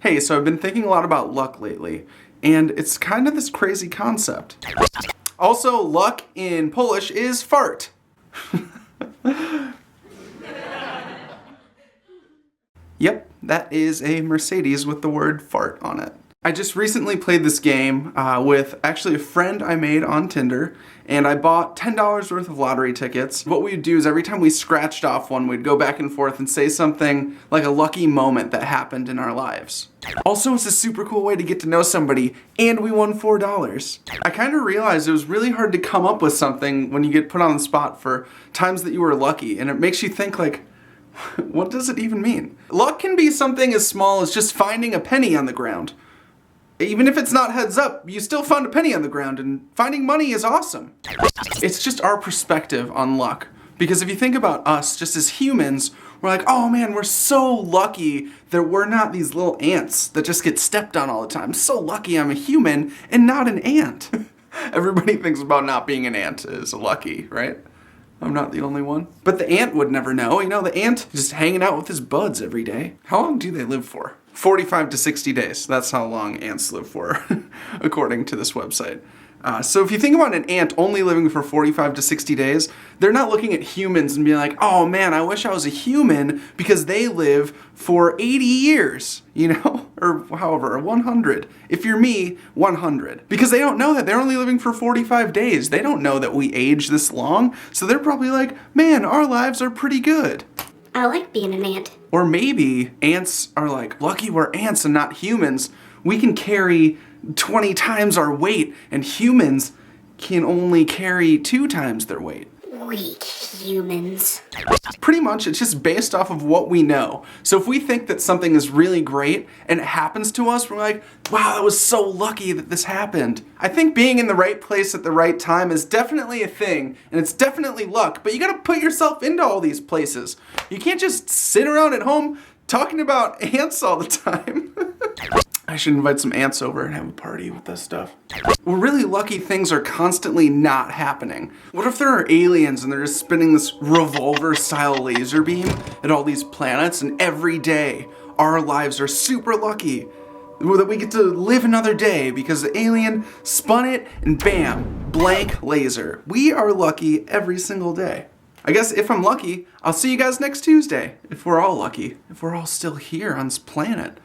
Hey, so I've been thinking a lot about luck lately, and it's kind of this crazy concept. Also, luck in Polish is fart. Yep, that is a Mercedes with the word fart on it. I just recently played this game with actually a friend I made on Tinder, and I bought $10 worth of lottery tickets. What we'd do is every time we scratched off one, we'd go back and forth and say something like a lucky moment that happened in our lives. Also, it's a super cool way to get to know somebody, and we won $4. I kind of realized it was really hard to come up with something when you get put on the spot for times that you were lucky, and it makes you think like, what does it even mean? Luck can be something as small as just finding a penny on the ground. Even if it's not heads up, you still found a penny on the ground, and finding money is awesome. It's just our perspective on luck. Because if you think about us just as humans, we're like, oh man, we're so lucky that we're not these little ants that just get stepped on all the time. I'm so lucky I'm a human and not an ant. Everybody thinks about not being an ant is lucky, right? I'm not the only one. But the ant would never know. You know, the ant just hanging out with his buds every day. How long do they live for? 45 to 60 days. That's how long ants live for, according to this website. So if you think about an ant only living for 45 to 60 days, they're not looking at humans and being like, oh man, I wish I was a human because they live for 80 years, you know, or however, 100. If you're me, 100. Because they don't know that. They're only living for 45 days. They don't know that we age this long. So they're probably like, man, our lives are pretty good. I like being an ant. Or maybe ants are like, lucky we're ants and not humans. We can carry 20 times our weight, and humans can only carry 2 times their weight. Weak humans. Pretty much, it's just based off of what we know. So if we think that something is really great and it happens to us, we're like, wow, that was so lucky that this happened. I think being in the right place at the right time is definitely a thing, and it's definitely luck, but you gotta put yourself into all these places. You can't just sit around at home talking about ants all the time. I should invite some ants over and have a party with this stuff. We're really lucky things are constantly not happening. What if there are aliens and they're just spinning this revolver-style laser beam at all these planets, and every day our lives are super lucky that we get to live another day because the alien spun it and bam, blank laser. We are lucky every single day. I guess if I'm lucky, I'll see you guys next Tuesday. If we're all lucky. If we're all still here on this planet.